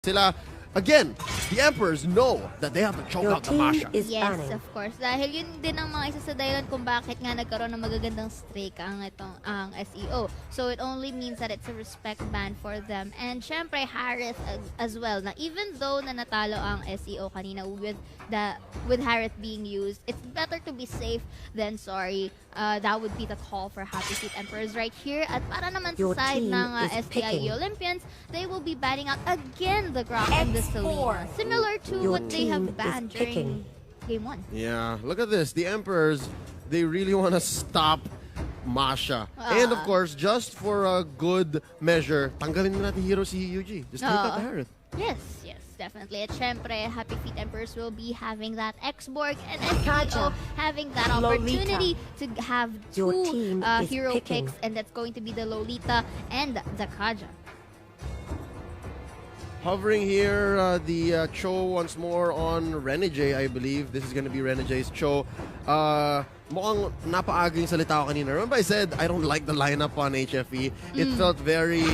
Sila, again, the Emperors know that they have to choke out the Masha. Yes, of course. Dahil yun din ang mga isa sa dahilan kung bakit nga nagkaroon ng magagandang streak ang SEO. So it only means that it's a respect ban for them. And syempre, Harith as well. Na even though na natalo ang SEO kanina with Harith being used, it's better to be safe than sorry. That would be the call for Happy Feet Emperors right here. At para naman sa side ng STI eOlympians, they will be batting out again the Grok and the Selena. Similar to what they have banned during Game 1. Yeah, look at this. The Emperors, they really want to stop Masha. And of course, just for a good measure, tanggalin na natin hero si UG. Just take out the Harith. Yes, definitely. At syempre, Happy Feet Emperors will be having that X-Borg and SEO having that opportunity to have two hero picks, and that's going to be the Lolita and the Kaja. Hovering here, the Cho once more on Renegade, I believe. This is going to be Renegade's Cho. Mukhang napaaga yung salita ko kanina. Remember I said I don't like the lineup on HFE. It felt very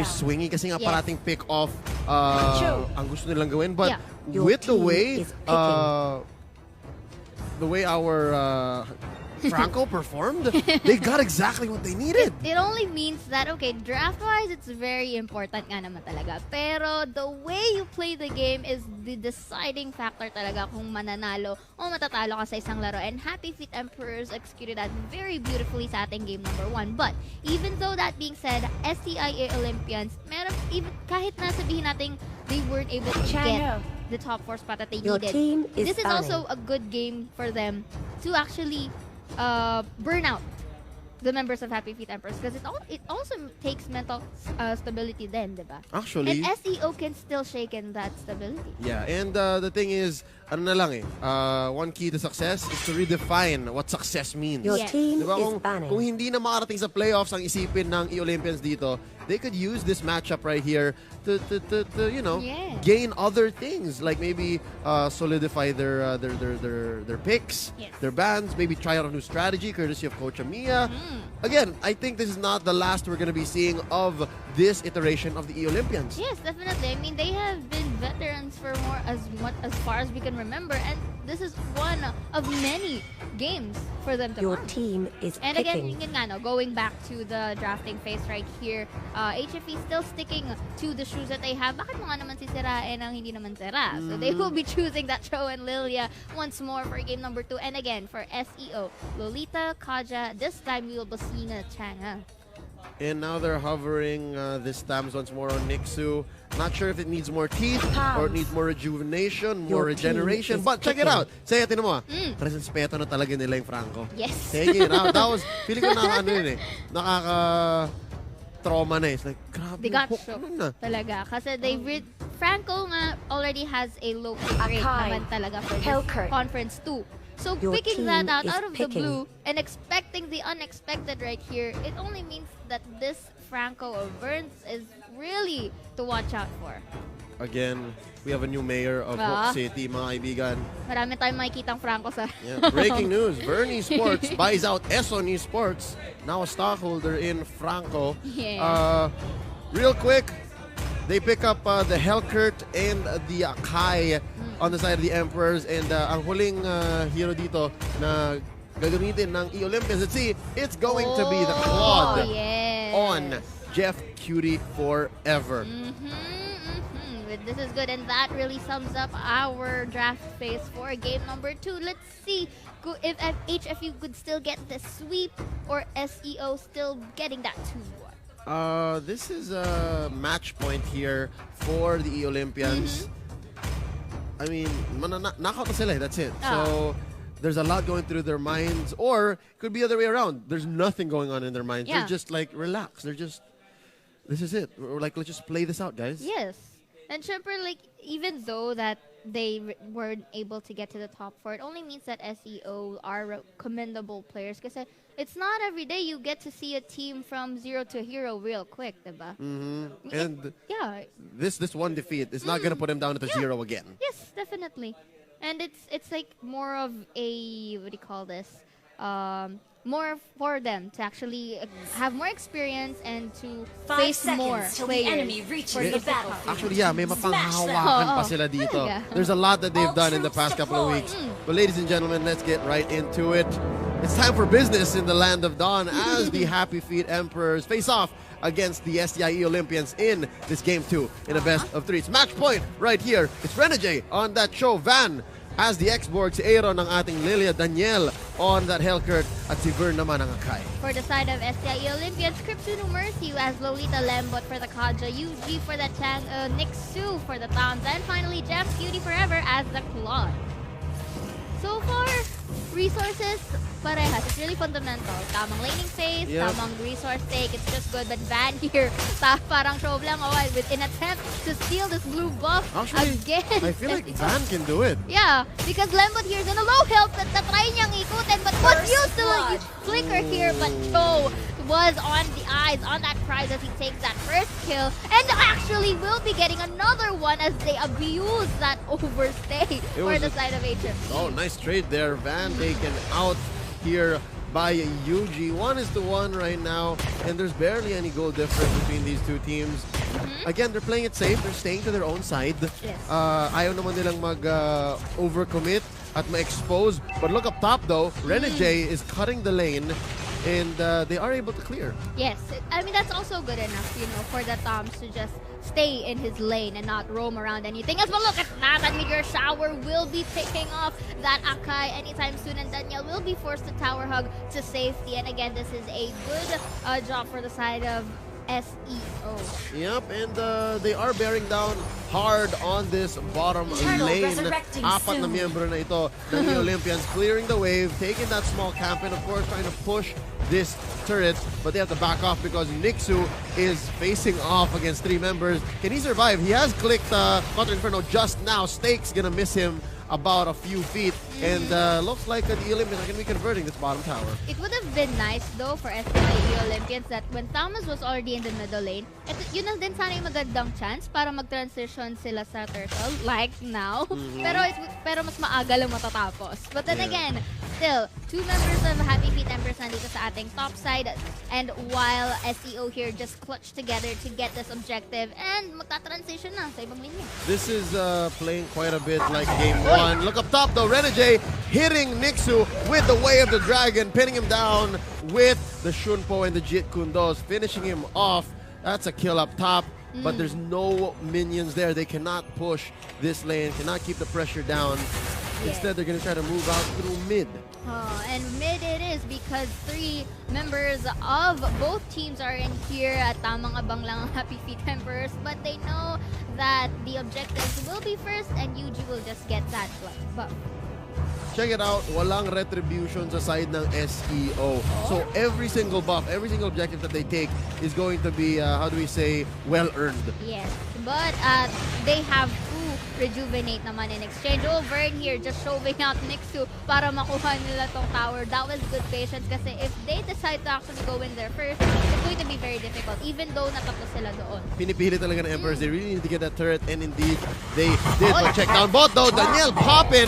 swingy kasi nga parating pick off ang gusto nilang gawin. But with the way our Franco performed, they got exactly what they needed. It only means that, okay, draft-wise, it's very important nga naman talaga. Pero the way you play the game is the deciding factor talaga kung mananalo o matatalo ka sa isang laro. And Happy Feet Emperors executed that very beautifully sa ating game number 1. But even though that being said, STI Olympians, meron, even, kahit na sabihin natin they weren't able to get the top 4 spot that they needed, this is also a good game for them to actually burn out the members of Happy Feet Emperors, because it also takes mental stability then, diba? Actually, and SEO can still shake in that stability. Yeah, and the thing is, ano na lang one key to success is to redefine what success means. Your team diba, is banning. Kung hindi na makarating sa playoffs ang isipin ng eOlympians dito, they could use this matchup right here to you know, gain other things, like maybe solidify their picks, their bans, maybe try out a new strategy courtesy of Coach Amia. Again, I think this is not the last we're going to be seeing of this iteration of the eOlympians. Yes, definitely. I mean, they have been veterans for as far as we can remember, and this is one of many games for them to Your run. team is and again, yun nga, no, going back to the drafting phase right here, HFE still sticking to the shoes that they have. Bakit mo nga naman sisirain ang hindi naman sira? So they will be choosing that Cho and Lilia once more for game number 2. And again, for SEO, Lolita, Kaja, this time we will be seeing a Chang'e. And now they're hovering this Tams once more on Nixu. Not sure if it needs more teeth or it needs more rejuvenation, more regeneration. But check it out. Say, tinan mo respeto na talaga nila yung Franco. Yes. Take it out. That was, feeling ko nakaka-trauma na. It's like, grabe. They got shook talaga. Kasi Franco nga already has a low pick rate naman talaga for this Conference 2. So picking that out of the blue and expecting the unexpected right here, it only means that this Franco of Burns is really to watch out for. Again, we have a new mayor of Hook City, mga kaibigan. Marami tayong makikitang Franco sa... Breaking news, Vern Esports buys out Eson Esports, now a stockholder in Franco. Real quick, they pick up the Hellkurt and the Akai on the side of the Emperors, and ang huling hero dito na gagamitin ng eOlympians. Let's see, it's going to be the Claude on Jeff Cutie forever. This is good, and that really sums up our draft phase for game number 2. Let's see if HFU could still get the sweep or SEO still getting that 2. This is a match point here for the eOlympians. I mean, knockout na sila, that's it. So there's a lot going through their minds, or it could be the other way around. There's nothing going on in their minds. They're just like relaxed. They're just, this is it. We're like, let's just play this out, guys. Yes. And syempre, like, even though that they weren't able to get to the top 4, it only means that SEO are commendable players. Because it's not every day you get to see a team from 0 to hero real quick, diba? And this one defeat is not going to put him down to 0 again. Yes, definitely. And it's like more of a, what do you call this? more for them to actually have more experience and to 5 face seconds more till the players. enemy reaches the battlefield. Actually, yeah, may mapanghahawakan Oo. pa sila dito. Talaga. There's a lot that they've All done in the troops past couple of deployed. weeks. But ladies and gentlemen, let's get right into it. It's time for business in the land of Dawn as the Happy Feet Emperors face off against the STI eOlympians in this game 2 in a best of 3. It's match point right here. It's Renegade on that show. Van as the X-Borg, si Aaron ng ating Lilia, Daniel on that Hellkurt, at si Vern naman ang Akai. For the side of STI eOlympians, Kripsunu Mercy as Lolita Lembot for the Kaja, UG for the Chang, Nixu for the Toms, and finally Jeff's Cutie Forever as the Claude. So far, resources, parehas. It's really fundamental. Tamang laning phase, tamang resource take, it's just good. But Van here, parang show lang, with an attempt to steal this blue buff again. I feel like Van can do it. Yeah, because Lembot here is in a low health at try niyang ikutin, but what used to flicker here, but Joe was on the eyes on that prize as he takes that first kill, and actually will be getting another one as they abuse that overstay for the side of HFC. Oh, nice trade there. Van taken out here by UG. 1-1 right now, and there's barely any goal difference between these two teams. Again, they're playing it safe. They're staying to their own side. Yes. Ayaw naman nilang mag-overcommit at ma-expose. But look up top though, Renegade is cutting the lane, and they are able to clear. Yes, I mean that's also good enough, for the Toms to just stay in his lane and not roam around anything else. But look at that, and Meteor Shower will be picking off that Akai anytime soon, and Daniel will be forced to tower hug to safety. And again, this is a good job for the side of SEO. Yep, and they are bearing down hard on this bottom lane. Apat na miyembro na ito ng eOlympians clearing the wave, taking that small camp, and of course trying to push this turret, but they have to back off because Nixu is facing off against 3 members. Can he survive? He has clicked Contra Inferno just now. Stake's gonna miss him about a few feet, and looks like the eOlympians are going to be converting this bottom tower. It would have been nice though for SEO eOlympians that when Thomas was already in the middle lane, yun lang din sana yung magandang chance para mag-transition sila sa turtle, like now. Pero mas maaga lang matatapos. But then again, still, 2 members of Happy Feet Emperors nandito sa ating top side, and while SEO here just clutched together to get this objective, and magta-transition na sa ibang linya. This is playing quite a bit like game 1. Look up top though, Renegade hitting Nixu with the Way of the Dragon, pinning him down with the Shunpo and the Jit Kundos, finishing him off. That's a kill up top, but there's no minions there. They cannot push this lane, cannot keep the pressure down. Instead, they're going to try to move out through mid. And mid it is because 3 members of both teams are in here at tamang abang lang ang Happy Feet Emperors, but they know that the objectives will be first and UG will just get that buff. Check it out, walang retribution sa side ng SEO. So every single buff, every single objective that they take is going to be, how do we say, well-earned. Yes, but they have to rejuvenate naman in exchange. Vern here just shoving out Nixu para makuha nila tong tower. That was good patience kasi if they decide to actually go in there first, it's going to be very difficult even though natatlo sila doon. Pinipili talaga ng Emperors. They really need to get that turret, and indeed they did. But check down bot though, Daniel popping.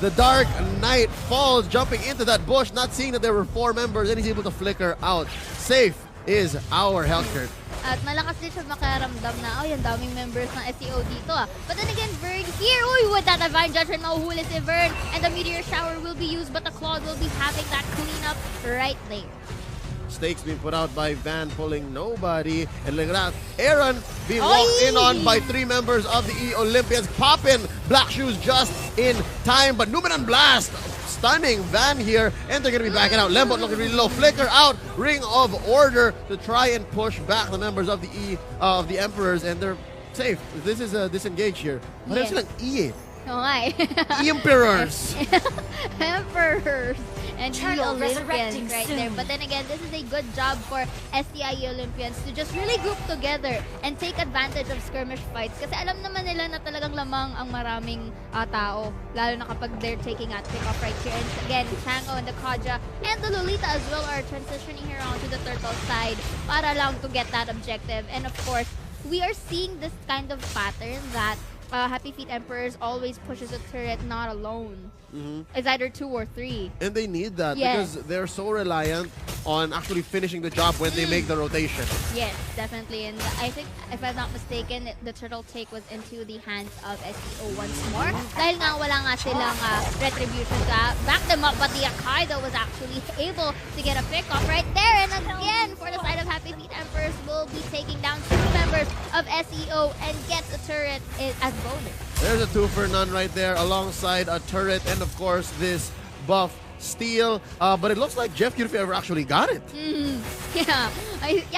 The Dark Knight falls, jumping into that bush, not seeing that there were 4 members, and he's able to flicker out. Safe is our Hellkurt. At malakas din siya makaramdam na, ang daming members ng SEO dito But then again, Vern here, with that Divine Judgment, mahuhuli si Vern, and the Meteor Shower will be used, but the Claude will be having that cleanup right there. Stakes being put out by Van, pulling nobody. And look at that, Aaron being walked in on by 3 members of the eOlympians. Poppin' Black Shoes just in time, but Numeran Blast stunning Van here, and they're going to be backing out. Lembot looking really low. Flicker out, Ring of Order to try and push back the members of the Emperors, and they're safe. This is a disengage here. Parang silang E. Emperors. Emperors. And eOlympians right soon. there. But then again, this is a good job for STI eOlympians to just really group together and take advantage of skirmish fights. Kasi alam naman nila na talagang lamang ang maraming tao, lalo na kapag they're taking a pick-off right here. And again, Chango and the Kaja and the Lolita as well are transitioning here onto the turtle side para lang to get that objective. And of course, we are seeing this kind of pattern that Happy Feet Emperors always pushes a turret not alone. It's either 2 or 3. And they need that Yes. because they're so reliant on actually finishing the job when they make the rotation. Yes, definitely. And I think, if I'm not mistaken, the turtle take was into the hands of SEO once more. Dahil nga wala nga silang retribution ka. Back them up, but the Akaido was actually able to get a pick off right there. And again, for the side of Happy Feet Emperors, will be taking down 2 members of SEO and gets a turret as bonus. There's a 2 for none right there alongside a turret and of course this buff steal. But it looks like Jeff Kirfever actually got it. Yeah,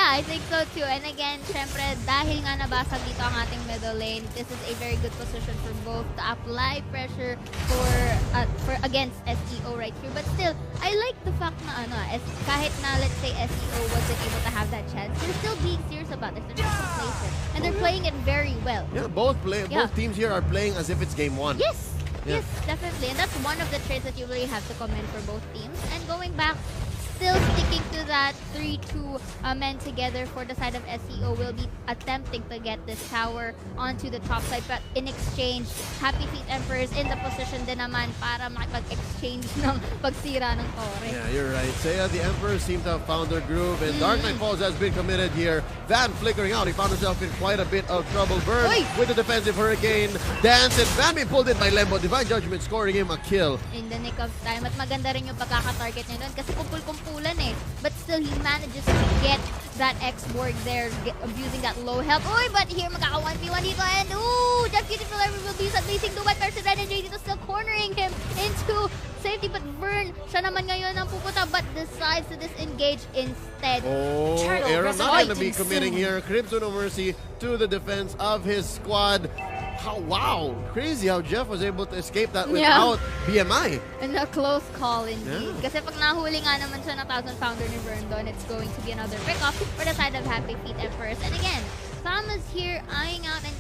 I think so too. And again, syempre, dahil nga nabasag dito ang ating middle lane, this is a very good position for both to apply pressure for against SEO right here. But still, I like the fact na kahit na let's say SEO wasn't able to have that chance, they're still being serious about this. They're trying to place it, and they're playing it very well. Yeah, both teams here are playing as if it's game 1. Yes. Yeah. Yes, definitely. And that's one of the traits that you really have to commend for both teams. And going back, still sticking to that 3-2 men together for the side of SEO will be attempting to get this tower onto the top side. But in exchange, Happy Feet Emperors in the position din naman para makipag-exchange ng pagsira ng tore. Yeah, you're right. Saya, the Emperors seem to have found their groove, and Dark Knight Falls has been committed here. Van flickering out. He found himself in quite a bit of trouble. Burn with the defensive Hurricane. Dance, and Van being pulled in by Lembo. Divine Judgment scoring him a kill. In the nick of time. At maganda rin yung pagkaka-target niya doon kasi kumpul-kumpulan eh. But still, he manages to get that X-Borg there, abusing that low health. Uy, but here magkaka-1v1 dito. And ooh, Jeff Kirfever will be unleashing the wet versus Renegade dito, still cornering him into safety. But Vern, siya naman ngayon ang pupunta but decides to disengage instead. Oh, Aaron not going to be committing here. Crimson No Mercy to the defense of his squad. Wow, crazy how Jeff was able to escape that without BMI. And a close call indeed. Kasi pag nahuli nga naman siya na 1,000 pounder ni Verndon, it's going to be another pick off for the side of Happy Feet Emperors. And again, Thomas here eyeing out and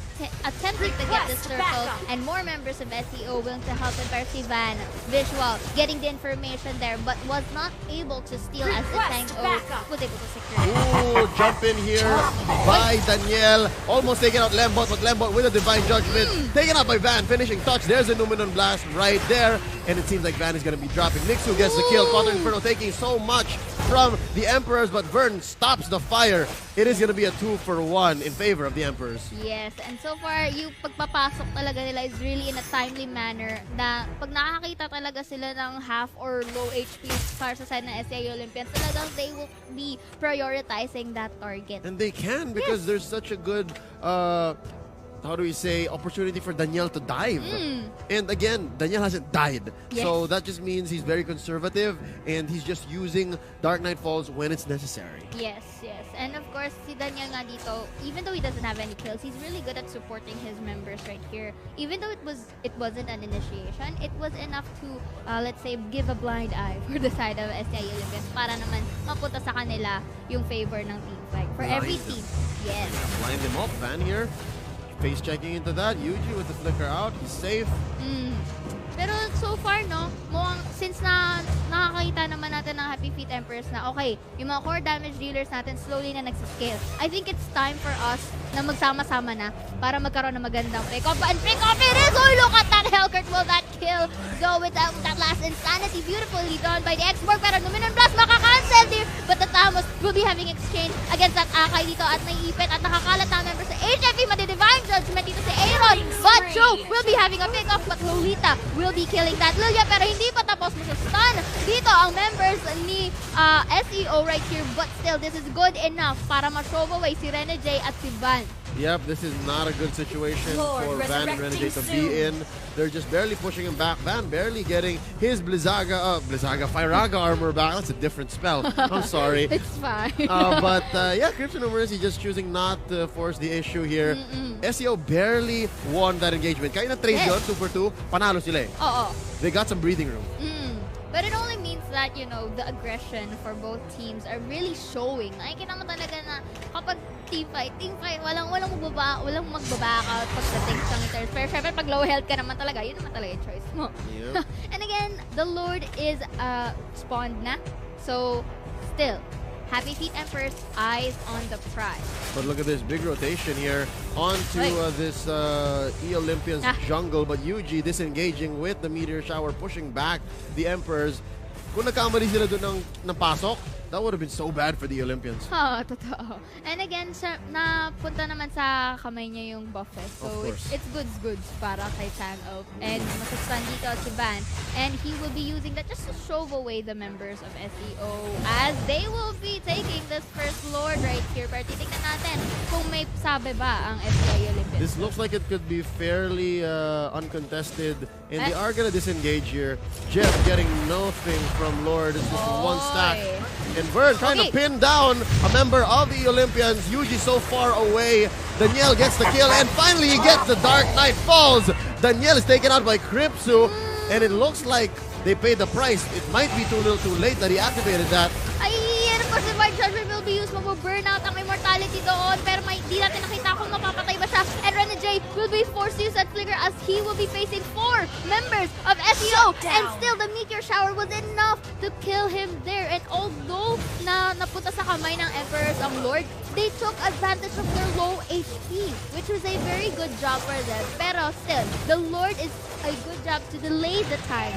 attempting to get this circle, and more members of SEO willing to help him. Pero si Van, visual, getting the information there, but was not able to steal as the Tango was able to secure it. Ooh, jump in here by Daniel. Almost taking out Lembot, but Lembot with a Divine Judgment. Taken out by Van, finishing touch. There's a Numenon Blast right there. And it seems like Van is going to be dropping. Nixu gets the kill. Counter Inferno taking so much from the Emperors, but Vern stops the fire. It is going to be a 2-for-1 in favor of the Emperors. Yes, and so far, yung pagpapasok talaga nila is really in a timely manner na pag nakakita talaga sila ng half or low HP para sa side ng eOlympians, talagang they will be prioritizing that target. And they can because there's such a good how do we say, opportunity for Daniel to dive. And again, Daniel hasn't died. Yes. So that just means he's very conservative and he's just using Dark Knight Falls when it's necessary. Yes, yes. And of course, si Daniel nga dito, even though he doesn't have any kills, he's really good at supporting his members right here. Even though it wasn't an initiation, it was enough to, let's say, give a blind eye for the side of eOlympians para naman mapunta sa kanila yung favor ng team fight. For every team. Yes. Blind him up, Van here. Face checking into that. Yuji with the flicker out. He's safe. Pero so far, no, mukhang since nakakita naman natin ng Happy Feet Emperors na okay, yung mga core damage dealers natin slowly na nagsiscale. I think it's time for us na magsama-sama na para magkaroon ng magandang pick-off. And pick-off it is! Oh, look at that Hellcurt! Will that kill go with that last insanity? Beautifully done by the X-Borg. Pero Numenon Blast makakancel here. But the Tamos will be having exchange against that Akai dito at naiipit at nakakalat na member sa HFE. Madi-Divine Judgment dito si Aaron. But Joe will be having a pick-off. But Lolita will be killing that Lilia. Pero hindi pa tapos mo sa stun. Dito ang members ni SEO right here. But still, this is good enough para ma-show away si Rene J at si Van. Yep, this is not a good situation for Van and Renegade to be in. They're just barely pushing him back. Van barely getting his Firaga armor back. That's a different spell. I'm sorry. It's fine. But yeah, Crimson No Mercy just choosing not to force the issue here. SEO barely won that engagement. Kaya na trade yun, 2-for-2, panalo sila eh. Oo. They got some breathing room. But it only means that, you know, the aggression for both teams are really showing. Nakikita mo talaga na kapag team fight, walang magbaback out pagdating sa meters. Pero syempre, pag low health ka naman talaga, yun naman talaga yung choice mo. Yep. And again, the Lord is spawned na. So, still, Happy Feet Emperors, eyes on the prize. But look at this big rotation here onto this eOlympians jungle. But Yuji disengaging with the meteor shower, pushing back the Emperors. Kung nagkamali sila doon ng pasok, that would have been so bad for the Olympians. Totoo. And again, napunta naman sa kamay niya yung buff. So it's goods para kay Channel. And masastan dito si Van. And he will be using that just to shove away the members of SEO as they will be taking this first Lord right here. Pero titignan natin kung may sabi ba ang STI Olympians. This looks like it could be fairly uncontested. And they are gonna disengage here. Jeff getting nothing from Lord. It's just one stack. And Vern trying to pin down a member of the Olympians. Yuji so far away. Danielle gets the kill. And finally he gets the Dark Knight Falls. Danielle is taken out by Kripsu. And it looks like they paid the price. It might be too little too late that he activated that. And of course, Divine Judgment will be used. Mag-burnout ang immortality doon. Pero di natin nakita kung mapapatay ba siya. And Rene J will be forced to use that flicker as he will be facing 4 members of SEO. And still, the meteor shower was enough to kill him there. And although napunta sa kamay ng Emperors ang Lord, they took advantage of their low HP, which was a very good job for them. Pero still, the Lord is a good job to delay the time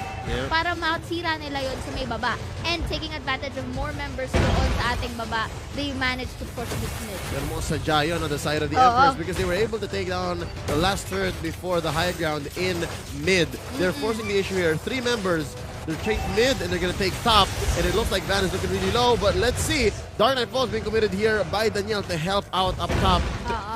para masira nila yun sa may baba. And taking advantage of more members doon sa ating baba, they managed to push this mid. Pero mo sadya yun on the side of the Emperors because they were able to take down the last turret before the high ground in mid. They're forcing the issue here. 3 members. They're taking mid and they're going to take top. And it looks like Van is looking really low. But let's see. Dark Knight Falls being committed here by Danielle to help out up top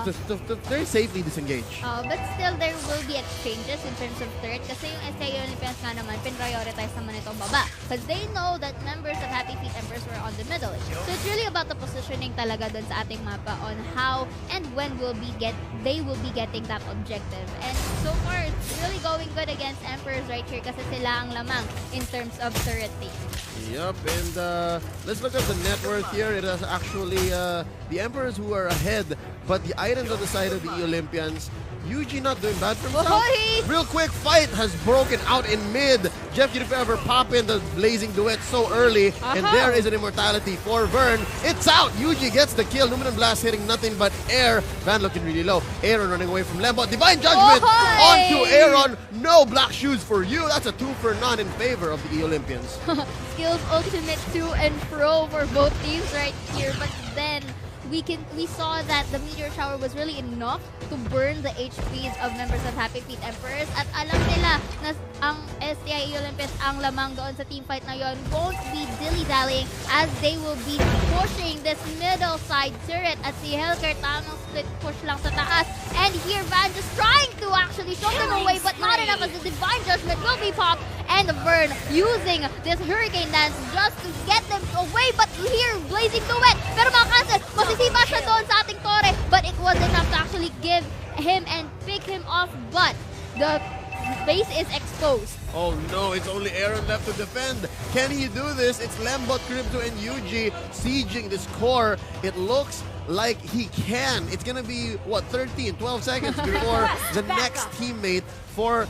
to very safely disengage. But still, there will be exchanges in terms of third kasi yung SEO Olympians nga naman, pin-prioritize naman itong baba. Because they know that members of Happy Feet Emperors were on the middle. So it's really about the positioning talaga dun sa ating mapa on how and when they will be getting that objective. And so far, it's really going good against Emperors right here kasi sila ang lamang in terms of turret team. Yep, and let's look at the net worth here. It is actually the Emperors who are ahead, but the items on the side of the Olympians, Yuji not doing bad for himself. Real quick fight has broken out in mid. Jeff, did you ever pop in the blazing duet so early? And there is an immortality for Vern. It's out. Yuji gets the kill. Luminous Blast hitting nothing but air. Van looking really low. Aaron running away from Lembo. Divine Judgment onto Aaron. No black shoes for you. That's a 2 for none in favor of the Olympians. Skills ultimate to and fro for both teams right here. But then we saw that the meteor shower was really enough to burn the HPs of members of Happy Feet Emperors. At alam nila na ang STI Olympians ang lamang doon sa team fight na yon won't be dilly-dallying as they will be pushing this middle side turret at si Helker tamang split push lang sa taas. And here Van just trying to actually shove them away but not enough as the Divine Judgment will be popped. And Vern using this Hurricane Dance just to get them away. But here, Blazing Duet. Pero makacancel. Masisipa siya doon sa ating Torre. But it was enough to actually give him and pick him off. But the base is exposed. Oh no, it's only Aaron left to defend. Can he do this? It's Lembot, Crypto, and Yuji sieging this core. It looks like he can. It's gonna be, what, 13, 12 seconds before the next teammate for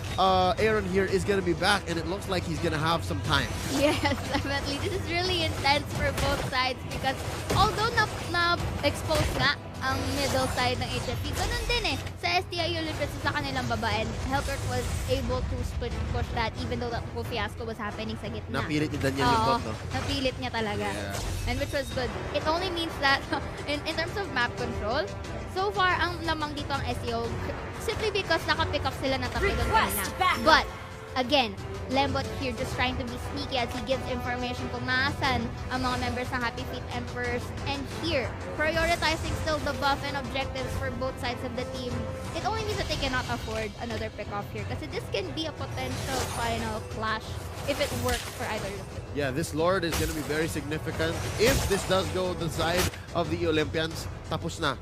Aaron here is gonna be back, and it looks like he's gonna have some time. Yes, definitely. This is really intense for both sides because although na-expose nga ang middle side ng HFP, ganun din sa STI Olympians sa kanilang baba, and Helkert was able to split push that even though that whole fiasco was happening sa gitna. Napilit ni Daniel yung bot, no? Napilit niya talaga. And which was good. It only means that in terms of map control, so far ang lamang dito ang SEO simply because naka-pick up sila na tatlo doon kanina. But again, Lembot here just trying to be sneaky as he gives information kung naasan ang mga members ng Happy Feet Emperors. And here, prioritizing still the buff and objectives for both sides of the team. It only means that they cannot afford another pick-off here kasi this can be a potential final clash if it works for either of them. Yeah, this Lord is going to be very significant. If this does go the side of the Olympians, tapos na.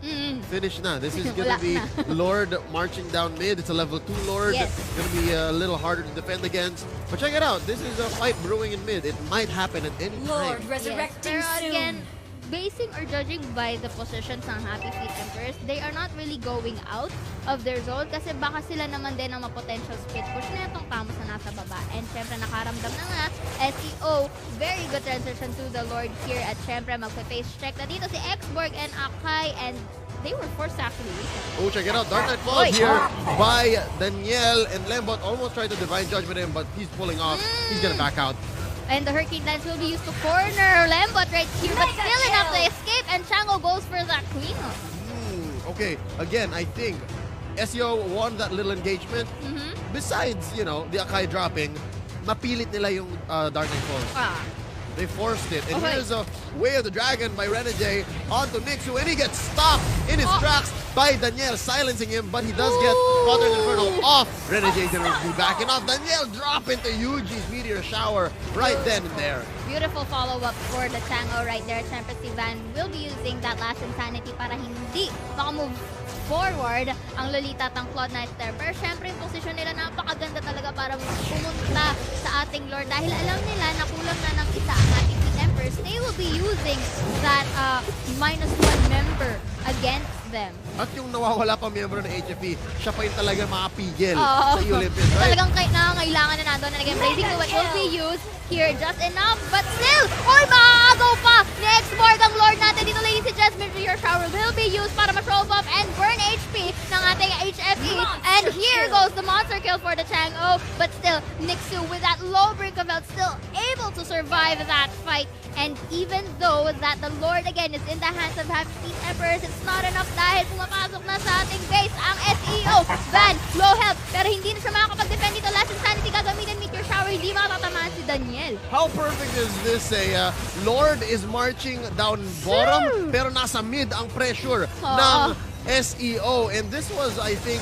Finish na. This is going to be Lord marching down mid. It's a level 2 Lord. It's going to be a little harder to defend against. But check it out. This is a fight brewing in mid. It might happen at any time. Lord resurrecting soon. Again, basing or judging by the positions ng Happy Feet Emperors, they are not really going out of their zone kasi baka sila naman din ang potential split push na itong Camus na nasa baba. And syempre nakaramdam na nga, SEO, very good transition to the Lord here at syempre magpa-face check na dito si Xborg and Akai and they were forced to actually reset. Oh, check it out. Dark Knight Falls here by Daniel and Lembot almost tried to Divine Judgment him but he's pulling off. He's gonna back out. And the Hurricane Dance will be used to corner Lembot right here, but still enough to escape, and Chango goes for that cleanup. Okay, again, I think SEO won that little engagement. Besides, you know, the Akai dropping, napilit nila yung Dark Knight Falls. They forced it. And here's a Way of the Dragon by Renegade onto Nixu, and he gets stopped in his tracks by Daniel, silencing him, but he does get Caught in Inferno off. Renegade gonna be backing off. Daniel drop into Yuji's Meteor Shower right then and there. Beautiful follow-up for the Chango right there. Siyempre si Van will be using that last Insanity para hindi makamove forward ang Lolita at ang Cloud Knight there. Pero syempre yung position nila napakaganda talaga para pumunta sa ating Lord dahil alam nila na kulang na ng isa ang ating Feet Emperors. They will be using that -1 member against them. At yung nawawala pa miyembro ng HFE, siya pa yung talaga makapigil sa eOlympians, right? Talagang nangangailangan na nandun na again. Blazing Duet will be used here just enough, but still, maaagaw pa! Next board ang Lord natin dito, ladies and gentlemen, your shower will be used para ma-throw up and burn HP ng ating HFE. And here goes the monster kill for the Chang'o, but still, Nixu with that low brink of health still able to survive that fight. And even though that the Lord again is in the hands of Happy Feet Emperors, it's not enough dahil pumapasok na sa ating base ang SEO. Van, low health, pero hindi na siya makakapag-defend dito. Last Insanity gagamitin, Meteor Shower, hindi makatatamaan si Daniel. How perfect is this? Lord is marching down bottom, pero nasa mid ang pressure ng SEO. And this was, I think,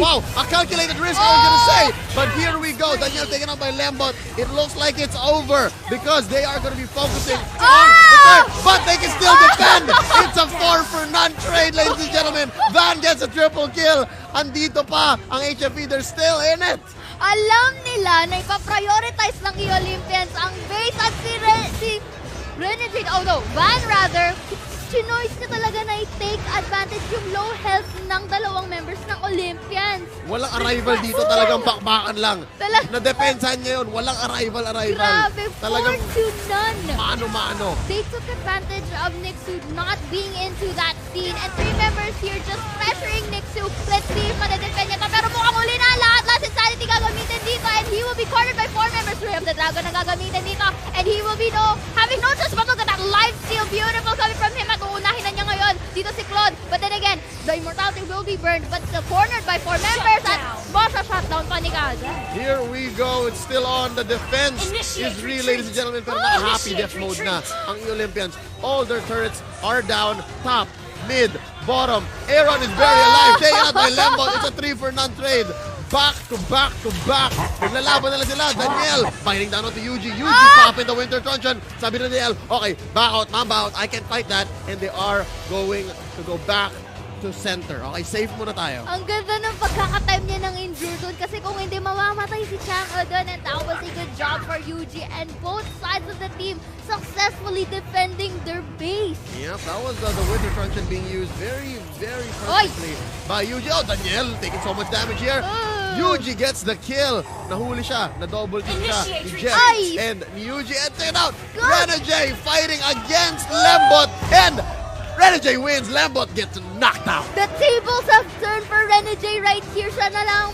wow, a calculated risk, I was gonna say. But here we go. Daniel taken out by Lembot. It looks like it's over because they are gonna be focusing on the third, but they can still defend. It's a 4-for-none trade, ladies and gentlemen. Van gets a triple kill. Andito pa ang HFE. They're still in it. Alam nila na ipaprioritize ng eOlympians ang base at si Renegade. Oh no, Van rather. Chinoise niya talaga na i-take advantage yung low health ng dalawang members ng Olympians. Walang arrival dito, talagang bakbakan lang. Na-depensahan niya yun, walang arrival. Grabe, talagang 4-to-none. Mano-mano. They took advantage of Nixu not being into that scene. And 3 members here just pressuring Nixu. Let's see if madedefend niya. Pero mukhang uli na lahat. Last Insanity gagamitin dito. And he will be cornered by 4 members. Ray of the Dragon na gagamitin dito. And he will be having no choice but look at that life steal. Beautiful coming from him. At uunahin na niya ngayon. Dito si Claude. But then again, the immortality will be burned. But still cornered by 4 members. At Bosha shutdown pa ni Kaza. Here we go. It's still on. The defense is real, ladies and gentlemen. Pero naka-happy death mode na ang eOlympians. All their turrets are down. Top, mid, bottom. Aaron is very alive. Taken out by Lembot. It's a 3-for-none trade. Back to back to back. Naglalaban nila sila. Daniel fighting down to Yuji. Yuji popping the Winter Truncheon. Sabi na Daniel, okay, back out, mamba out. I can fight that. And they are going to go back to center. Okay, safe muna tayo. Ang ganda ng pagkakatime niya ng injured zone kasi kung hindi mamamatay si Chang'o doon, and that was a good job for Yuji and both sides of the team successfully defending their base. Yep, that was the Winter Truncheon being used very, very perfectly by Yuji. Oh, Daniel taking so much damage here. Yuji gets the kill. Nahuli siya. Na-double team siya. Ni Jeff. And Yuji and take it out. Renegade fighting against Lembot. And Renegade wins. Lembot gets knocked out. The tables have turned for Renegade right here. Siya na lang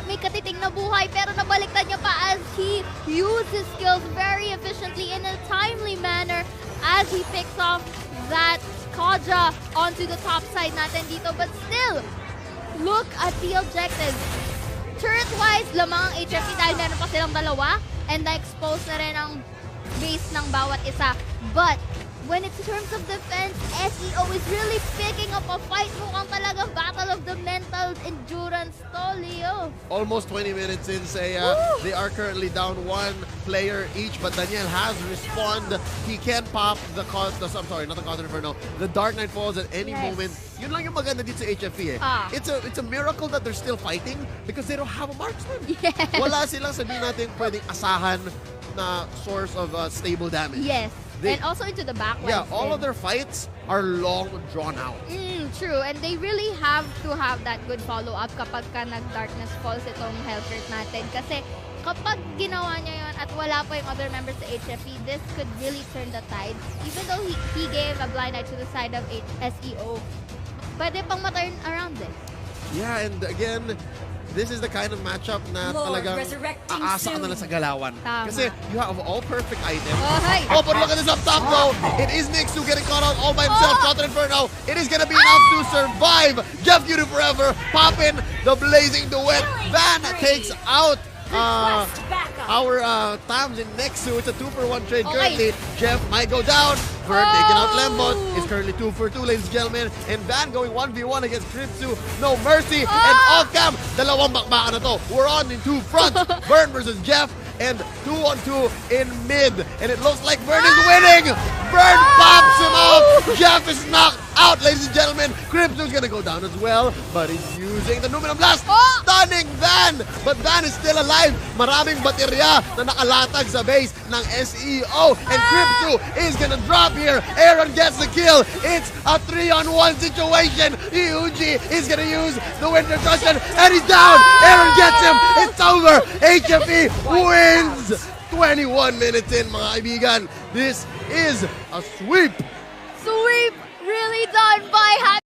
may katiting na buhay pero nabaliktad niya pa as he used his skills very efficiently in a timely manner as he picks off that Kaja onto the top side natin dito. But still, look at the objectives. Turret-wise, lamang ang HFE dahil meron pa silang dalawa and na-expose na rin ang base ng bawat isa. But when it's in terms of defense, SEO is really picking up a fight. Mukhang talagang battle of the mental endurance to, Leo. Almost 20 minutes in, say, they are currently down 1 player each, but Daniel has respawned. He can pop the I'm sorry, not the Counter Inferno, the Dark Knight Falls at any moment. Yun lang yung maganda dito sa HFE It's a miracle that they're still fighting because they don't have a marksman. Yes. Wala silang sabihin natin pwedeng asahan na source of stable damage. Yes. and also into the backline. Yeah, all of their fights are long drawn out. True, and they really have to have that good follow-up kapag ka nag-darkness falls itong Hellcurt natin. Kasi kapag ginawa niya yon at wala pa yung other members sa HFE, this could really turn the tide. Even though he gave a blind eye to the side of SEO, pwede pang ma-turn around this. Yeah, and again, this is the kind of matchup na talagang aasa ka na lang sa galawan. Tama. Kasi you have all perfect items. Oh, but look at this up top though. It is Nixu getting caught out all by himself. Counter Inferno. It is gonna be enough to survive. Jeff Beauty Forever popping the blazing duet. Van takes out our Tams in Nexu. It's a 2-for-1 trade currently. Jeff might go down. Vern taking out Lembot. It's currently 2-for-2, ladies and gentlemen. And Van going 1v1 against Cryptsu. No mercy. And off-cam, dalawang bakbakan na to. We're on in two fronts. Vern versus Jeff. And 2-on-2 in mid. And it looks like Vern is winning. Vern pops him off. Jeff is knocked out, ladies and gentlemen. Crypto's gonna go down as well. But he's using the Numinum Blast. Stunning Van. But Van is still alive. Maraming baterya na nakalatag sa base ng SEO. And Crypto is gonna drop here. Aaron gets the kill. It's a 3-on-1 situation. Yuji is gonna use the Winter Cushion. And he's down. Aaron gets him. It's over. HFE wins. 21 minutes in, mga kaibigan. This is a sweep. Sweep really done by